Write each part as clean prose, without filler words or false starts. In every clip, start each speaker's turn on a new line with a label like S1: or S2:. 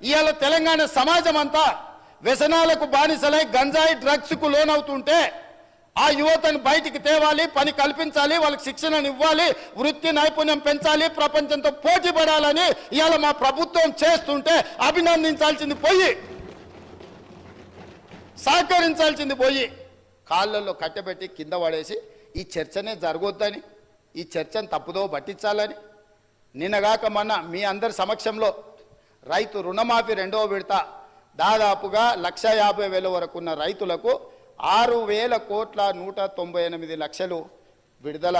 S1: ఇవాళ తెలంగాణ సమాజం అంతా వ్యసనాలకు బానిసలై గంజాయి డ్రగ్స్కు లోనవుతుంటే ఆ యువతను బయటికి తేవాలి, పని కల్పించాలి, వాళ్ళకి శిక్షణను ఇవ్వాలి, వృత్తి నైపుణ్యం పెంచాలి, ప్రపంచంతో పోటీ పడాలని ఇవాళ మా ప్రభుత్వం చేస్తుంటే అభినందించాల్సింది పోయి, సహకరించాల్సింది పోయి కాళ్ళల్లో కట్టబెట్టి కింద పడేసి ఈ చర్చనే జరగొద్దని, ఈ చర్చను తప్పుదో పట్టించాలని నిన్నగాక మొన్న మీ అందరి సమక్షంలో రైతు రుణమాఫీ రెండవ విడత దాదాపుగా 1,50,000 వరకు ఉన్న రైతులకు 6,198,00,000 విడుదల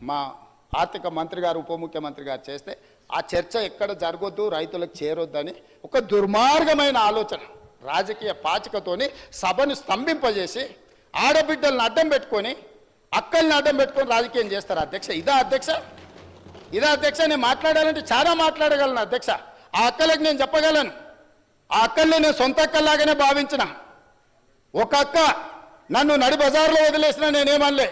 S1: మా ఆర్థిక మంత్రి గారు ఉప ముఖ్యమంత్రి గారు చేస్తే ఆ చర్చ ఎక్కడ జరగొద్దు, రైతులకు చేరొద్దని ఒక దుర్మార్గమైన ఆలోచన రాజకీయ పాచికతోని సభను స్తంభింపజేసి ఆడబిడ్డలను అడ్డం పెట్టుకొని అక్కల్ని అడ్డం పెట్టుకొని రాజకీయం చేస్తారు అధ్యక్ష. ఇదా అధ్యక్ష? ఇదా అధ్యక్ష? నేను మాట్లాడాలంటే చాలా మాట్లాడగలను అధ్యక్ష. ఆ అక్కలకు నేను చెప్పగలను, ఆ అక్కల్ని నేను సొంత అక్కల్లాగానే భావించిన. ఒక అక్క నన్ను నడి బజార్లో వదిలేసినా నేనేమనలే,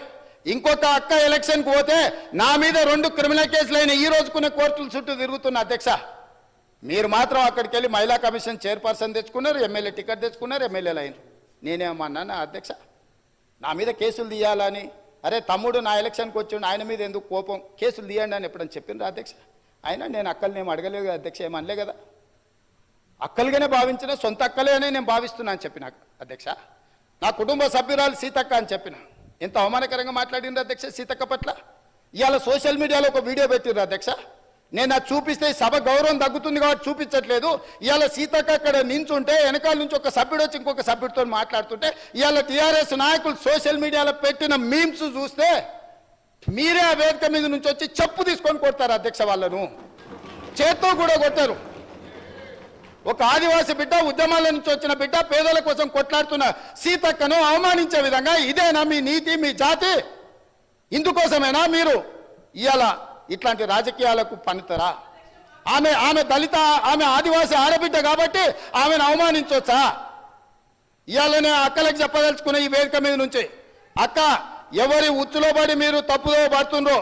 S1: ఇంకొక అక్క ఎలక్షన్కి పోతే నా మీద 2 క్రిమినల్ కేసులు అయినా ఈ రోజుకున్న కోర్టుల చుట్టూ తిరుగుతున్న అధ్యక్ష. మీరు మాత్రం అక్కడికి వెళ్ళి మహిళా కమిషన్ చైర్పర్సన్ తెచ్చుకున్నారు, ఎమ్మెల్యే టికెట్ తెచ్చుకున్నారు, ఎమ్మెల్యేలు అయినారు. నేనేమన్నాను అధ్యక్ష? నా మీద కేసులు తీయాలని, అరే తమ్ముడు నా ఎలక్షన్కి వచ్చిండు ఆయన మీద ఎందుకు కోపం, కేసులు తీయండి అని ఎప్పుడని చెప్పిండ్రు అధ్యక్ష? అయినా నేను అక్కల్ని ఏం అడగలేదు కదా అధ్యక్ష, ఏమనలే కదా. అక్కలుగానే భావించిన, సొంత అక్కలే అని నేను భావిస్తున్నా అని చెప్పిన అధ్యక్ష. నా కుటుంబ సభ్యురాలు సీతక్క అని చెప్పిన. ఎంత అవమానకరంగా మాట్లాడిండ్రు అధ్యక్ష సీతక్క పట్ల. ఇవాళ సోషల్ మీడియాలో ఒక వీడియో పెట్టిర్రు అధ్యక్ష. నేను అది చూపిస్తే సభ గౌరవం తగ్గుతుంది కాబట్టి చూపించట్లేదు. ఇవాళ సీతక్క అక్కడ నించుంటే వెనకాల నుంచి ఒక సభ్యుడు వచ్చి ఇంకొక సభ్యుడితో మాట్లాడుతుంటే ఇవాళ టీఆర్ఎస్ నాయకులు సోషల్ మీడియాలో పెట్టిన మీమ్స్ చూస్తే మీరే ఆ వేదిక మీద నుంచి వచ్చి చెప్పు తీసుకొని కొడతారు అధ్యక్ష. వాళ్ళను చేత్తో కూడా కొట్టారు. ఒక ఆదివాసి బిడ్డ, ఉద్యమాల నుంచి వచ్చిన బిడ్డ, పేదల కోసం కొట్లాడుతున్న సీతక్కను అవమానించే విధంగా ఇదేనా మీ నీతి, మీ జాతి? ఇందుకోసమేనా మీరు ఇవాళ ఇట్లాంటి రాజకీయాలకు పనితరా? ఆమె దళిత, ఆమె ఆదివాసి ఆడబిడ్డ కాబట్టి ఆమెను అవమానించవచ్చా? ఇవాళనే అక్కలకు చెప్పదలుచుకున్న ఈ వేదిక మీద నుంచి, అక్క ఎవరి ఉచ్చులో పడి మీరు తప్పుదో పడుతుండ్రో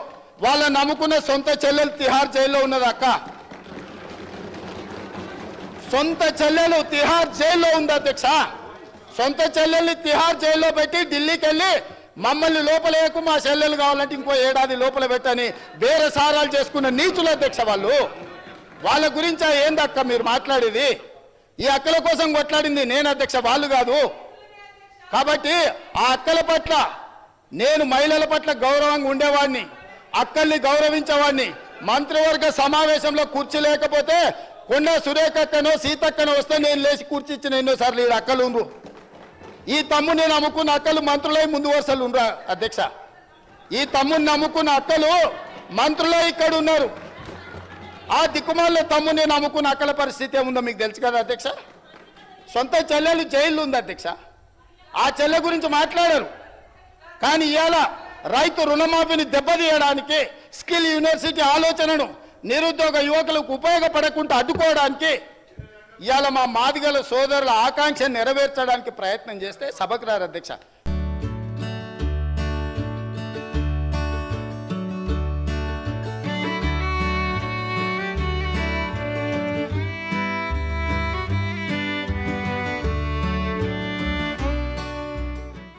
S1: వాళ్ళని నమ్ముకున్న సొంత చెల్లెలు తిహార్ జైల్లో ఉన్నది అక్క. సొంత చెల్లెలు తిహార్ జైల్లో ఉంది అధ్యక్ష. సొంత చెల్లెల్ని తిహార్ జైల్లో పెట్టి ఢిల్లీకి వెళ్ళి మమ్మల్ని లోపలేకు, మా చెల్లెలు కావాలంటే ఇంకో ఏడాది లోపల పెట్టని బేరసారాలు చేసుకున్న నీచుల అధ్యక్ష వాళ్ళు. వాళ్ళ గురించి ఏందక్క మీరు మాట్లాడేది? ఈ అక్కల కోసం కొట్లాడింది నేను అధ్యక్ష, వాళ్ళు కాదు. కాబట్టి ఆ అక్కల పట్ల నేను మహిళల పట్ల గౌరవంగా ఉండేవాడిని, అక్కల్ని గౌరవించేవాడిని. మంత్రివర్గ సమావేశంలో కుర్చీ లేకపోతే కొండ సురేఖక్కనో సీతక్కనో వస్తే నేను లేచి కూర్చి ఇచ్చిన ఎన్నోసార్లు ఈ అక్కలు ఉండ్రు. ఈ తమ్ముని నమ్ముకున్న అక్కలు మంత్రులై ముందు వరుసలు ఉండరా అధ్యక్ష? ఈ తమ్ముని నమ్ముకున్న అక్కలు మంత్రులై ఇక్కడ ఉన్నారు. ఆ దిక్కుమాల తమ్ముని నమ్ముకున్న అక్కల పరిస్థితి ఏముందో మీకు తెలుసు కదా అధ్యక్ష. సొంత చెల్లెలు జైల్లో ఉంది అధ్యక్ష. ఆ చెల్లె గురించి మాట్లాడారు. కానీ ఇవాళ రైతు రుణమాఫీని దెబ్బతీయడానికి, స్కిల్ యూనివర్సిటీ ఆలోచనను నిరుద్యోగ యువకులకు ఉపయోగపడకుండా అడ్డుకోవడానికి ఇవాళ మా మాదిగల సోదరుల ఆకాంక్ష నెరవేర్చడానికి ప్రయత్నం చేస్తే సభకు రారు అధ్యక్ష.